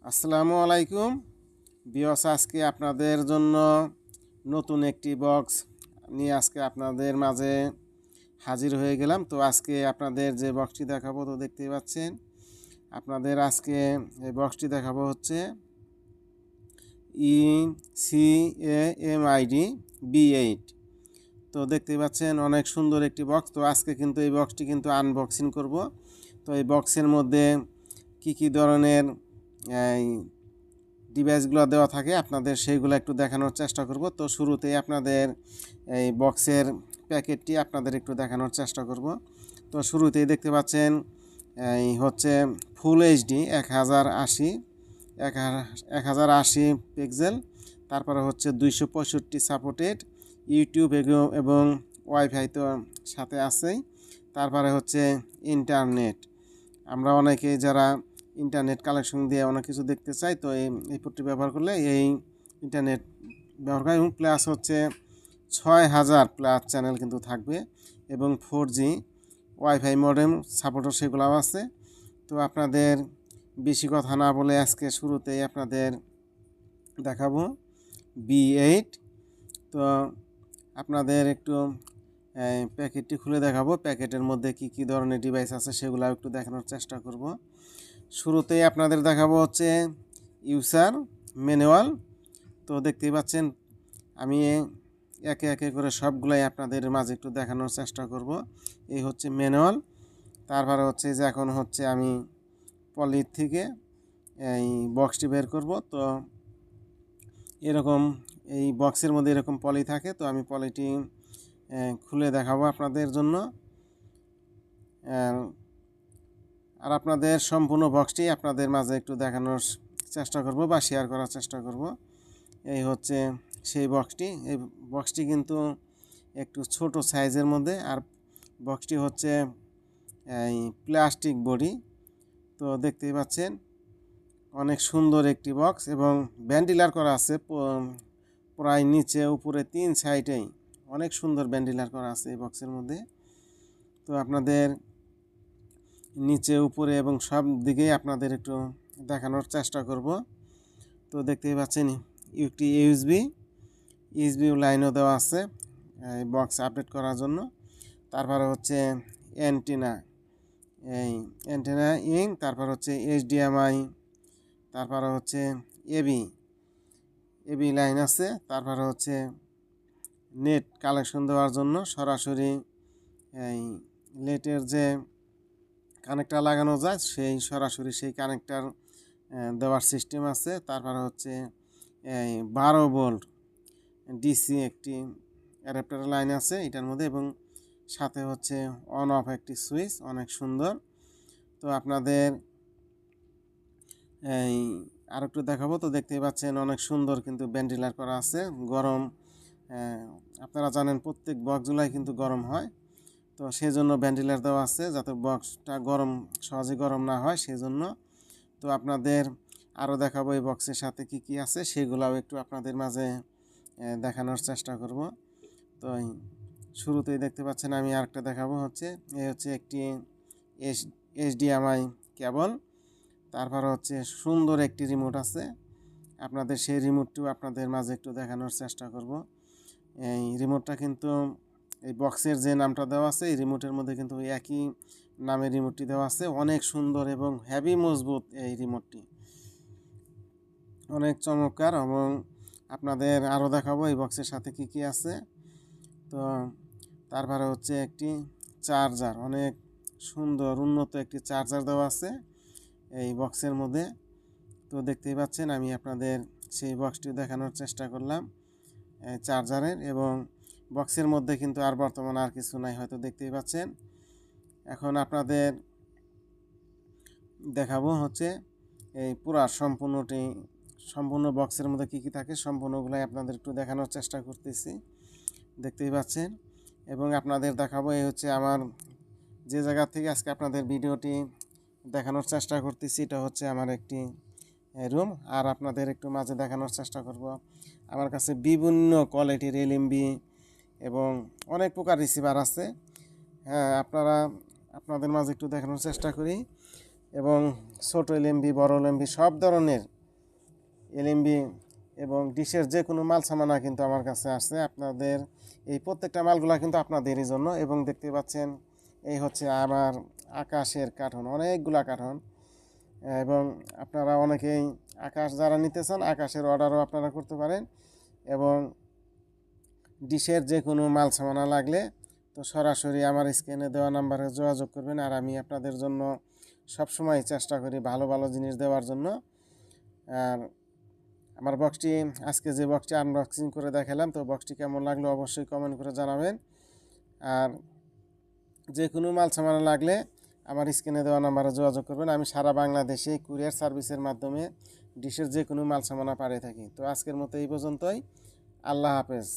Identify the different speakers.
Speaker 1: আসসালামু আলাইকুম বিয়স। আজকে আপনাদের জন্য নতুন একটি বক্স নিয়ে আজকে আপনাদের মাঝে হাজির হয়ে গেলাম। তো আজকে আপনাদের যে বক্সটি দেখাবো তো দেখতেই পাচ্ছেন, আপনাদের আজকে এই বক্সটি দেখাবো হচ্ছে ECAMID B8। তো দেখতেই পাচ্ছেন অনেক সুন্দর একটি বক্স। তো আজকে কিন্তু এই বক্সটি কিন্তু আনবক্সিং করব। তো এই বক্সের মধ্যে কি ধরনের এই ডিভাইসগুলো দেওয়া থাকে আপনাদের সেইগুলো একটু দেখানোর চেষ্টা করব। তো শুরুতেই আপনাদের এই বক্সের প্যাকেটটি আপনাদের একটু দেখানোর চেষ্টা করব। তো শুরুতেই দেখতে পাচ্ছেন এই হচ্ছে ফুল এইচডি 1080 পিক্সেল, তারপরে হচ্ছে 265 সাপোর্টেড ইউটিউব এবং ওয়াইফাই তো সাথে আছেই। তারপরে হচ্ছে ইন্টারনেট, আমরা অনেকেই যারা ইন্টারনেট কালেকশন দিয়ে অনেক কিছু দেখতে চাই, তো এই পোর্টটি ব্যবহার করলে এই ইন্টারনেট ব্যবহার করে। এবং প্লাস হচ্ছে 6000+ চ্যানেল কিন্তু থাকবে এবং 4G ওয়াইফাই মডেম সাপোর্টও সেগুলোও আছে। তো আপনাদের বেশি কথা না বলে আজকে শুরুতেই আপনাদের দেখাবো B8। তো আপনাদের একটু প্যাকেটটি খুলে দেখাবো, প্যাকেটের মধ্যে কি ধরনের ডিভাইস আছে সেগুলো একটু দেখানোর চেষ্টা করব। শুরুতেই আপনাদের দেখাবো হচ্ছে ইউজার ম্যানুয়াল। তো দেখতেই পাচ্ছেন আমি একে একে করে সবগুলাই আপনাদের মাঝে একটু দেখানোর চেষ্টা করব। এই হচ্ছে ম্যানুয়াল। তারপরে হচ্ছে যে এখন হচ্ছে আমি পলির থেকে এই বক্সটি বের করব। তো এরকম এই বক্সের মধ্যে এরকম পলি থাকে, তো আমি পলিটি খুলে দেখাবো আপনাদের জন্য। আর আপনাদের সম্পূর্ণ বক্সটি আপনাদের মাঝে একটু দেখানোর চেষ্টা করব বা শেয়ার করার চেষ্টা করব। এই হচ্ছে সেই বক্সটি। এই বক্সটি কিন্তু একটু ছোট সাইজের মধ্যে, আর বক্সটি হচ্ছে এই প্লাস্টিক বডি। তো দেখতেই পাচ্ছেন অনেক সুন্দর একটি বক্স এবং ভেন্টিলার করা আছে প্রায় নিচে উপরে 3 সাইডেই অনেক সুন্দর ভেন্টিলার করা আছে এই বক্সের মধ্যে। তো আপনাদের নিচে উপরে এবং সব দিকেই আপনাদের একটু দেখানোর চেষ্টা করব। তো দেখতেই পাচ্ছেন একটি ইউএসবি লাইনও দেওয়া আছে এই বক্স আপডেট করার জন্য। তারপরে হচ্ছে অ্যান্টেনা, এই অ্যান্টেনা তারপর হচ্ছে HDMI, তারপরে হচ্ছে এবি লাইন আছে। তারপরে হচ্ছে নেট কালেকশন দেওয়ার জন্য সরাসরি এই নেটের যে কানেক্টার লাগানো যায় সেই সরাসরি সেই কানেক্টার দেওয়ার সিস্টেম আছে। তারপরে হচ্ছে এই 12 ভোল্ট ডিসি একটি অ্যাডাপ্টার লাইন আছে এটার মধ্যে, এবং সাথে হচ্ছে অন অফ একটি সুইচ, অনেক সুন্দর। তো আপনাদের এই আরেকটু দেখাবো। তো দেখতেই পাচ্ছেন অনেক সুন্দর কিন্তু ভেন্টিলেটর করা আছে। গরম আপনারা জানেন প্রত্যেক বক্সগুলাই কিন্তু গরম হয়, তো সেই জন্য ভেন্টিলেটর দেওয়া আছে যাতে বক্সটা সহজে গরম না হয় সেই জন্য। তো আপনাদের আরও দেখাবো এই বক্সের সাথে কি আছে সেগুলোও একটু আপনাদের মাঝে দেখানোর চেষ্টা করব। তো শুরুতেই দেখতে পাচ্ছেন আমি আরেকটা দেখাবো হচ্ছে এই হচ্ছে একটি HDMI কেবল। তারপর হচ্ছে সুন্দর একটি রিমোট আছে, আপনাদের সেই রিমোটটিও আপনাদের মাঝে একটু দেখানোর চেষ্টা করব। এই রিমোটটা কিন্তু এই বক্সের যে নামটা দেওয়া আছে এই রিমোটের মধ্যে কিন্তু একই নামের রিমোটটি দেওয়া আছে। অনেক সুন্দর এবং হেভি মজবুত এই রিমোটটি, অনেক চমৎকার। এবং আপনাদের আরও দেখাবো এই বক্সের সাথে কি আছে। তো তারপরে হচ্ছে একটি চার্জার, অনেক সুন্দর উন্নত একটি চার্জার দেওয়া আছে এই বক্সের মধ্যে। তো দেখতেই পাচ্ছেন আমি আপনাদের সেই বক্সটি দেখানোর চেষ্টা করলাম চার্জারের। এবং বক্সের মধ্যে কিন্তু আর বর্তমানে আর কিছু নাই, হয়তো দেখতেই পাচ্ছেন। এখন আপনাদের দেখাবো হচ্ছে এই পুরা সম্পূর্ণ বক্সের মধ্যে কি থাকে সম্পূর্ণগুলাই আপনাদের একটু দেখানোর চেষ্টা করতেছি, দেখতেই পাচ্ছেন। এবং আপনাদের দেখাবো এই হচ্ছে আমার যে জায়গা থেকে আজকে আপনাদের ভিডিওটি দেখানোর চেষ্টা করতেছি, এটা হচ্ছে আমার একটি রুম। আর আপনাদের একটু মাঝে দেখানোর চেষ্টা করব আমার কাছে বিভিন্ন কোয়ালিটির LMB এবং অনেক প্রকার রিসিভার আছে। হ্যাঁ, আপনাদের মাঝে একটু দেখানোর চেষ্টা করি। এবং ছোট LMB বড় LMB সব ধরনের এলএমবি এবং ডিশের যে কোনো মাল সামানা কিন্তু আমার কাছে আসছে। আপনাদের এই প্রত্যেকটা মালগুলো কিন্তু আপনাদেরই জন্য। এবং দেখতে পাচ্ছেন এই হচ্ছে আমার আকাশের কার্টন, অনেকগুলা কার্টন। এবং আপনারা অনেকেই আকাশ যারা নিতে চান আকাশের অর্ডারও আপনারা করতে পারেন। এবং ডিশের যে কোনো মাল সামানা লাগলে তো সরাসরি আমার স্ক্রিনে দেওয়া নাম্বারে যোগাযোগ করবেন। আর আমি আপনাদের জন্য সবসময় চেষ্টা করি ভালো ভালো জিনিস দেওয়ার জন্য। আর আমার বক্সটি আজকে যে বক্সটি আনবক্সিং করে দেখালাম, তো বক্সটি কেমন লাগলো অবশ্যই কমেন্ট করে জানাবেন। আর যে কোনো মাল সামানা লাগলে আমার স্ক্রিনে দেওয়া নাম্বারে যোগাযোগ করবেন। আমি সারা বাংলাদেশে কুরিয়ার সার্ভিসের মাধ্যমে ডিশের যে কোনো মাল সামানা পাঠিয়ে থাকি। তো আজকের মতো এই পর্যন্তই। আল্লাহ হাফেজ।